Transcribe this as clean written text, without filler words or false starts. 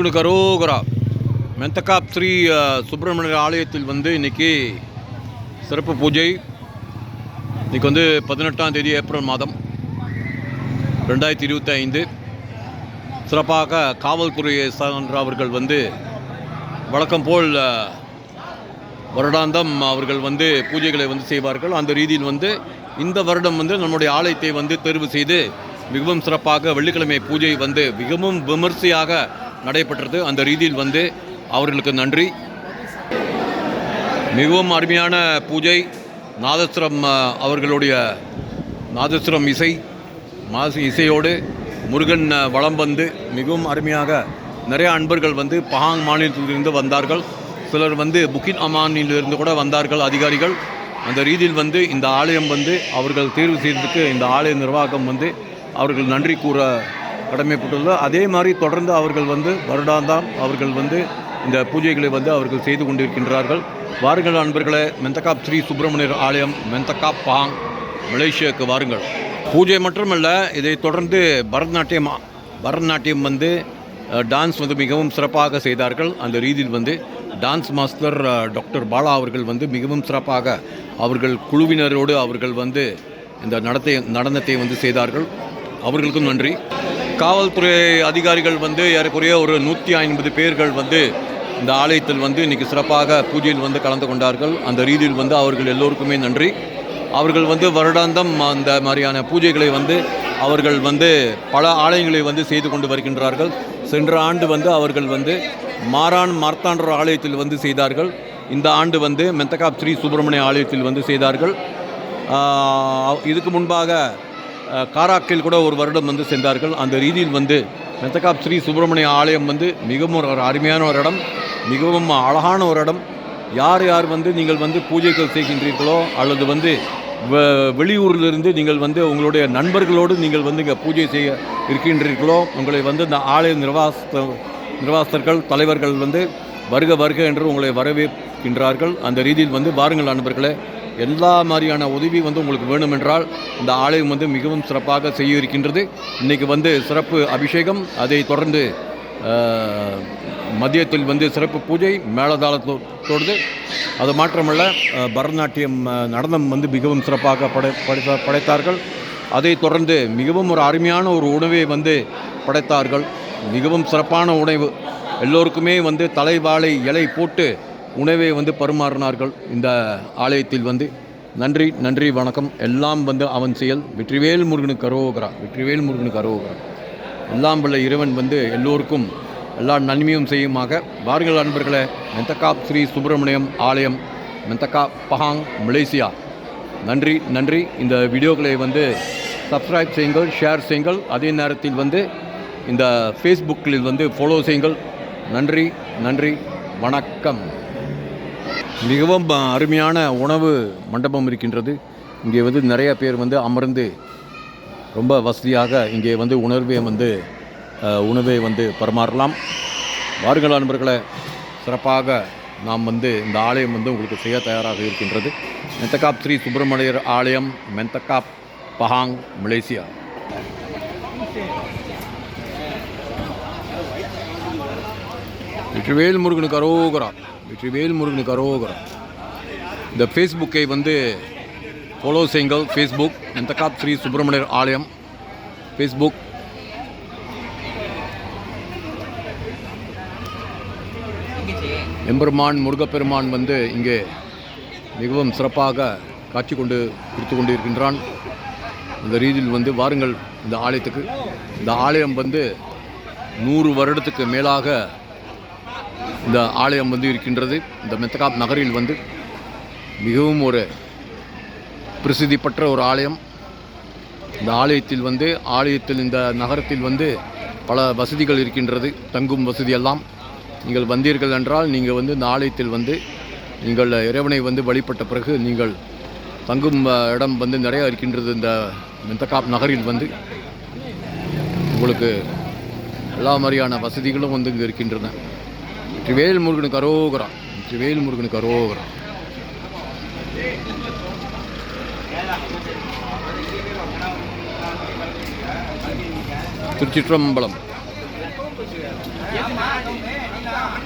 கரோகரா மெந்தகாப் ஸ்ரீ சுப்பிரமணியர் ஆலயத்தில் இன்னைக்கு சிறப்பு பூஜை. இன்றைக்கி 18ஆம் தேதி ஏப்ரல் மாதம் 2025. சிறப்பாக காவல்துறையை சார்ந்த அவர்கள் வழக்கம் போல் வருடாந்தம் அவர்கள் பூஜைகளை செய்வார்கள். அந்த ரீதியில் இந்த வருடம் நம்முடைய ஆலயத்தை தேர்வு செய்து மிகவும் சிறப்பாக வெள்ளிக்கிழமை பூஜை மிகவும் விமர்சையாக நடைபெற்றது. அந்த ரீதியில் அவர்களுக்கு நன்றி. மிகவும் அருமையான பூஜை. நாதஸ்வரம் அவர்களுடைய நாதஸ்வரம் இசையோடு முருகன் வலம் மிகவும் அருமையாக நிறைய அன்பர்கள் பஹாங் மாநிலத்திலிருந்து வந்தார்கள். சிலர் புக்கின் அமானிலிருந்து கூட வந்தார்கள் அதிகாரிகள். அந்த ரீதியில் இந்த ஆலயம் அவர்கள் தேர்வு செய்ததுக்கு இந்த ஆலய நிர்வாகம் அவர்கள் நன்றி கூற கடமைப்பட்டுள்ளது. அதே மாதிரி தொடர்ந்து அவர்கள் வருடாந்தாம் அவர்கள் இந்த பூஜைகளை அவர்கள் செய்து கொண்டிருக்கின்றார்கள். வாருங்கள் அன்பர்களே, மெந்தகாப் ஸ்ரீ சுப்பிரமணியர் ஆலயம், மெந்தகாப் பஹாங், மலேசியாவுக்கு வாருங்கள். பூஜை மட்டுமல்ல, இதை தொடர்ந்து பரதநாட்டியம் டான்ஸ் மிகவும் சிறப்பாக செய்தார்கள். அந்த ரீதியில் டான்ஸ் மாஸ்டர் டாக்டர் பாலா அவர்கள் மிகவும் சிறப்பாக அவர்கள் குழுவினரோடு அவர்கள் இந்த நடனத்தை செய்தார்கள். அவர்களுக்கும் நன்றி. காவல்துறை அதிகாரிகள் ஏறக்குறைய ஒரு 150 பேர்கள் இந்த ஆலயத்தில் இன்றைக்கி சிறப்பாக பூஜையில் கலந்து கொண்டார்கள். அந்த ரீதியில் அவர்கள் எல்லோருக்குமே நன்றி. அவர்கள் வருடாந்தம் அந்த மாதிரியான பூஜைகளை அவர்கள் பல ஆலயங்களை செய்து கொண்டு வருகின்றார்கள். சென்ற ஆண்டு அவர்கள் மாரான் மார்த்தாண்டர் ஆலயத்தில் செய்தார்கள். இந்த ஆண்டு மெந்தகாப் ஸ்ரீ சுப்பிரமணிய ஆலயத்தில் செய்தார்கள். இதுக்கு முன்பாக காராக்கில் கூட ஒரு வருடம் சென்றார்கள். அந்த ரீதியில் மெந்தகாப் ஸ்ரீ சுப்பிரமணிய ஆலயம் மிகவும் ஒரு அருமையான ஒரு இடம், மிகவும் அழகான ஒரு இடம். யார் நீங்கள் பூஜைகள் செய்கின்றீர்களோ அல்லது வெளியூரிலிருந்து நீங்கள் உங்களுடைய நண்பர்களோடு நீங்கள் இங்கே பூஜை செய்ய இருக்கின்றீர்களோ, உங்களை இந்த ஆலய நிர்வாகஸ்தர்கள் தலைவர்கள் வருக வருக என்று உங்களை வரவேற்கின்றார்கள். அந்த ரீதியில் வாருங்கள் நண்பர்களே, எல்லா மாதிரியான உதவி உங்களுக்கு வேணுமென்றால் இந்த ஆலயம் மிகவும் சிறப்பாக செய்ய இருக்கின்றது. இன்றைக்கி சிறப்பு அபிஷேகம், அதை தொடர்ந்து மதியத்தில் சிறப்பு பூஜை மேளதாளத்தோடு. அது மாத்திரமல்ல, பரதநாட்டியம் நடனம் மிகவும் சிறப்பாக படைத்தார்கள். அதை தொடர்ந்து மிகவும் ஒரு அருமையான ஒரு உணவை படைத்தார்கள். மிகவும் சிறப்பான உணவு. எல்லோருக்குமே தலைவாழை இலை போட்டு உணவை பரிமாறினார்கள் இந்த ஆலயத்தில். நன்றி நன்றி வணக்கம். எல்லாம் அவன் செயல். வெற்றிவேல் முருகனுக்கு அரோகரா, வெற்றிவேல் முருகனுக்கு அரோகரா. எல்லாம் வல்ல இறைவன் எல்லோருக்கும் எல்லா நன்மையும் செய்யுமாக. வாருங்கள் அன்பர்களே, மெந்தகாப் ஸ்ரீ சுப்பிரமணியம் ஆலயம், மெந்தகாப் பஹாங், மலேசியா. நன்றி நன்றி. இந்த வீடியோக்களை சப்ஸ்கிரைப் செய்யுங்கள், ஷேர் செய்யுங்கள். அதே நேரத்தில் இந்த ஃபேஸ்புக்கில் ஃபாலோ செய்யுங்கள். நன்றி நன்றி வணக்கம். மிகவும் அருமையான உணவு மண்டபம் இருக்கின்றது. இங்கே நிறைய பேர் அமர்ந்து ரொம்ப வசதியாக இங்கே உணவை பரிமாறலாம். வாருங்கள் நண்பர்களே, சிறப்பாக நாம் இந்த ஆலயம் உங்களுக்கு செய்ய தயாராக இருக்கின்றது. மெந்தகாப் ஸ்ரீ சுப்பிரமணியர் ஆலயம், மெந்தகாப் பஹாங், மலேசியா. வெற்றிவேல் முருகனுக்கு அரோகரா, வெற்றிவேல் முருகனுக்கு அரோகரா. இந்த ஃபேஸ்புக்கை ஃபாலோ செய்யுங்கள். ஃபேஸ்புக் மெந்தகாப் ஸ்ரீ சுப்பிரமணியர் ஆலயம் ஃபேஸ்புக். எம்பெருமான் முருகப்பெருமான் இங்கே மிகவும் சிறப்பாக காட்சி கொடுத்து கொண்டு இருக்கின்றான். அந்த ரீதியில் வாருங்கள் இந்த ஆலயத்துக்கு. இந்த ஆலயம் 100 வருடத்துக்கு மேலாக இந்த ஆலயம் இருக்கின்றது. இந்த மெந்தகாப் நகரில் மிகவும் ஒரு பிரசித்தி பெற்ற ஒரு ஆலயம். இந்த ஆலயத்தில் இந்த நகரத்தில் பல வசதிகள் இருக்கின்றது. தங்கும் வசதியெல்லாம் நீங்கள் வந்தீர்கள் என்றால் நீங்கள் இந்த ஆலயத்தில் நீங்கள் இறைவனை வழிபட்ட பிறகு நீங்கள் தங்கும் இடம் நிறையா இருக்கின்றது. இந்த மெந்தகாப் நகரில் உங்களுக்கு எல்லா மாதிரியான வசதிகளும் இங்கே இருக்கின்றன. வெற்றிவேல் முருகனுக்கு அரோகரா, வெற்றிவேல் முருகனுக்கு அரோகரா. திருச்சிற்றம்பலம். ஆமா